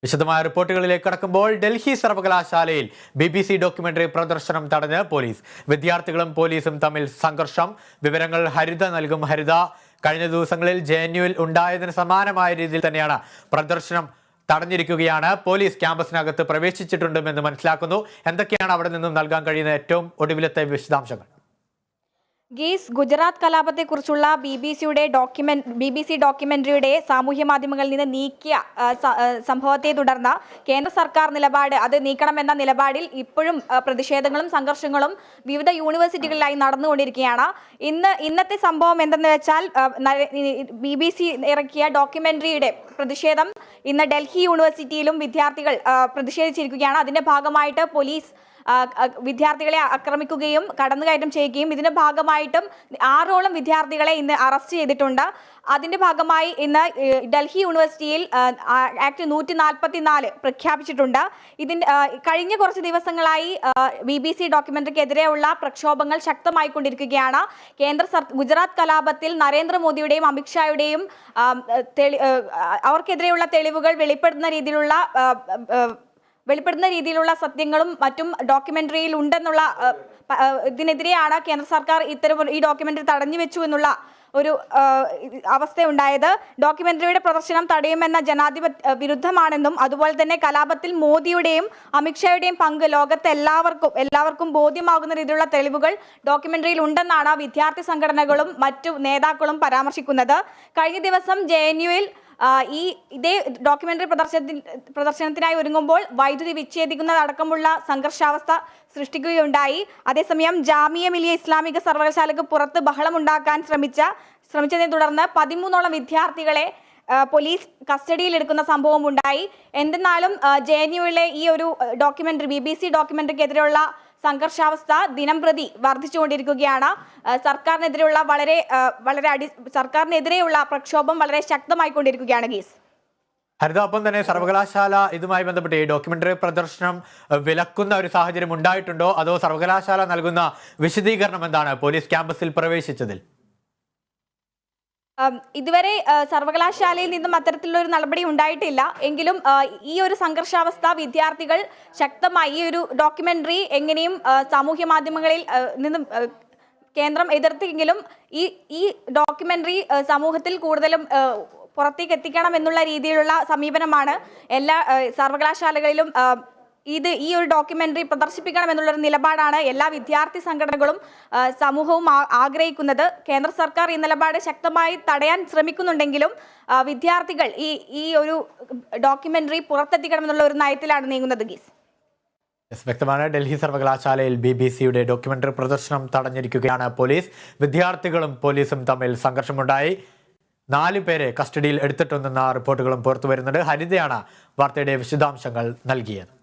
വിശദമായ റിപ്പോർട്ടുകളിലേക്ക് കടക്കുമ്പോൾ ഡൽഹി സർവകലാശാലയിൽ BBC ഡോക്യുമെന്ററി പ്രദർശനം തടഞ്ഞ് പോലീസ്. വിദ്യാർത്ഥികളും പോലീസും തമ്മിൽ സംഘർഷം. വിവരങ്ങൾ ഹരിത നൽകും. ഹരിത, കഴിഞ്ഞ ദിവസങ്ങളിൽ JNUവിൽ ഉണ്ടായതിന് സമാനമായ രീതിയിൽ തന്നെയാണ് പ്രദർശനം തടഞ്ഞിരിക്കുകയാണ്. പോലീസ് ക്യാമ്പസിനകത്ത് പ്രവേശിച്ചിട്ടുണ്ടെന്ന് മനസ്സിലാക്കുന്നു. എന്തൊക്കെയാണ് അവിടെ നിന്നും നൽകാൻ കഴിയുന്ന ഏറ്റവും ഒടുവിലത്തെ വിശദാംശങ്ങൾ? ഗീസ്, ഗുജറാത്ത് കലാപത്തെക്കുറിച്ചുള്ള BBC ഡോക്യുമെന്ററിയുടെ സാമൂഹ്യ മാധ്യമങ്ങളിൽ നിന്ന് നീക്കിയ സംഭവത്തെ തുടർന്ന് കേന്ദ്ര സർക്കാർ നിലപാട് അത് നീക്കണമെന്ന നിലപാടിൽ ഇപ്പോഴും പ്രതിഷേധങ്ങളും സംഘർഷങ്ങളും വിവിധ യൂണിവേഴ്സിറ്റികളിലായി നടന്നുകൊണ്ടിരിക്കുകയാണ്. ഇന്നത്തെ സംഭവം എന്തെന്ന് വെച്ചാൽ BBC ഇറക്കിയ ഡോക്യുമെന്ററിയുടെ പ്രതിഷേധം ഇന്ന് ഡൽഹി യൂണിവേഴ്സിറ്റിയിലും വിദ്യാർത്ഥികൾ പ്രതിഷേധിച്ചിരിക്കുകയാണ്. അതിന്റെ ഭാഗമായിട്ട് പോലീസ് വിദ്യാർത്ഥികളെ ആക്രമിക്കുകയും കടന്നുകയറ്റം ചെയ്യുകയും ഇതിന്റെ ഭാഗമായിട്ടും 6ഓളം വിദ്യാർത്ഥികളെ ഇന്ന് അറസ്റ്റ് ചെയ്തിട്ടുണ്ട്. അതിന്റെ ഭാഗമായി ഇന്ന് ഡൽഹി യൂണിവേഴ്സിറ്റിയിൽ ആക്ട് 144 പ്രഖ്യാപിച്ചിട്ടുണ്ട്. കഴിഞ്ഞ കുറച്ച് ദിവസങ്ങളായി BBC ഡോക്യുമെന്ററിക്കെതിരെയുള്ള പ്രക്ഷോഭങ്ങൾ ശക്തമായിക്കൊണ്ടിരിക്കുകയാണ്. ഗുജറാത്ത് കലാപത്തിൽ നരേന്ദ്രമോദിയുടെയും അമിത്ഷായുടെയും അവർക്കെതിരെയുള്ള തെളിവുകൾ വെളിപ്പെടുന്ന രീതിയിലുള്ള സത്യങ്ങളും മറ്റും ഡോക്യുമെന്ററിയിൽ ഉണ്ടെന്നുള്ള ഇതിനെതിരെയാണ് കേന്ദ്ര സർക്കാർ ഈ ഡോക്യുമെന്ററി തടഞ്ഞു വെച്ചു എന്നുള്ള ഒരു അവസ്ഥയുണ്ടായത്. ഡോക്യുമെന്ററിയുടെ പ്രദർശനം തടയുമെന്ന ജനാധിപത്യ വിരുദ്ധമാണെന്നും അതുപോലെ തന്നെ കലാപത്തിൽ മോദിയുടെയും അമിത്ഷായുടെയും പങ്ക് ലോകത്തെ എല്ലാവർക്കും ബോധ്യമാകുന്ന രീതിയിലുള്ള തെളിവുകൾ ഡോക്യുമെന്ററിയിൽ ഉണ്ടെന്നാണ് വിദ്യാർത്ഥി സംഘടനകളും മറ്റു നേതാക്കളും പരാമർശിക്കുന്നത്. കഴിഞ്ഞ ദിവസം JNUവിൽ ഇതേ ഡോക്യുമെന്ററി പ്രദർശനത്തിനായി ഒരുങ്ങുമ്പോൾ വൈദ്യുതി വിച്ഛേദിക്കുന്നതടക്കമുള്ള സംഘർഷാവസ്ഥ സൃഷ്ടിക്കുകയുണ്ടായി. അതേസമയം ജാമിയ മിലിയ ഇസ്ലാമിക സർവകലാശാലയ്ക്ക് പുറത്ത് ബഹളമുണ്ടാക്കാൻ ശ്രമിച്ചതിനെ തുടർന്ന് 13ഓളം വിദ്യാർത്ഥികളെ പോലീസ് കസ്റ്റഡിയിലെടുക്കുന്ന സംഭവം ഉണ്ടായി. എന്തെന്നാലും JNUവിലെ ഈ ഒരു BBC ഡോക്യുമെന്ററിക്കെതിരെയുള്ള സംഘർഷാവസ്ഥ ദിനം പ്രതി വർദ്ധിച്ചുകൊണ്ടിരിക്കുകയാണ്. സർക്കാരിനെതിരെയുള്ള പ്രക്ഷോഭം വളരെ ശക്തമായിക്കൊണ്ടിരിക്കുകയാണ്. ഗീസ്, ഹരിത, ഒപ്പം തന്നെ സർവകലാശാല ഇതുമായി ബന്ധപ്പെട്ട് ഈ ഡോക്യുമെന്ററി പ്രദർശനം വിലക്കുന്ന ഒരു സാഹചര്യം ഉണ്ടായിട്ടുണ്ടോ, അതോ സർവകലാശാല നൽകുന്ന വിശദീകരണം എന്താണ് പോലീസ് ക്യാമ്പസിൽ പ്രവേശിച്ചതിൽ? ഇതുവരെ സർവകലാശാലയിൽ നിന്നും അത്തരത്തിലുള്ള ഒരു നടപടി ഉണ്ടായിട്ടില്ല. എങ്കിലും ഈ ഒരു സംഘർഷാവസ്ഥ വിദ്യാർത്ഥികൾ ശക്തമായി ഈ ഒരു ഡോക്യുമെന്ററി എങ്ങനെയും സാമൂഹ്യ മാധ്യമങ്ങളിൽ നിന്നും കേന്ദ്രം എതിർത്തെങ്കിലും ഈ ഡോക്യുമെന്ററി സമൂഹത്തിൽ കൂടുതലും പുറത്തേക്ക് എത്തിക്കണം എന്നുള്ള രീതിയിലുള്ള സമീപനമാണ് എല്ലാ സർവകലാശാലകളിലും. ഈ ഒരു ഡോക്യുമെന്ററി പ്രദർശിപ്പിക്കണം എന്നുള്ളൊരു നിലപാടാണ് എല്ലാ വിദ്യാർത്ഥി സംഘടനകളും സമൂഹവും ആഗ്രഹിക്കുന്നത്. കേന്ദ്ര സർക്കാർ ഈ നിലപാട് ശക്തമായി തടയാൻ ശ്രമിക്കുന്നുണ്ടെങ്കിലും വിദ്യാർത്ഥികൾ ഈ ഒരു ഡോക്യുമെന്ററി പുറത്തെത്തിക്കണം എന്നുള്ള ഒരു നയത്തിലാണ് നീങ്ങുന്നത്. ഗീസ്, വ്യക്തമാണ്. ഡൽഹി സർവകലാശാലയിൽ BBCയുടെ ഡോക്യുമെന്ററി പ്രദർശനം തടഞ്ഞിരിക്കുകയാണ് പോലീസ്. വിദ്യാർത്ഥികളും പോലീസും തമ്മിൽ സംഘർഷമുണ്ടായി. 4 പേരെ കസ്റ്റഡിയിൽ എടുത്തിട്ടുണ്ടെന്ന റിപ്പോർട്ടുകളും പുറത്തുവരുന്നുണ്ട്. ഹരിതയാണ് വാർത്തയുടെ വിശദാംശങ്ങൾ നൽകിയത്.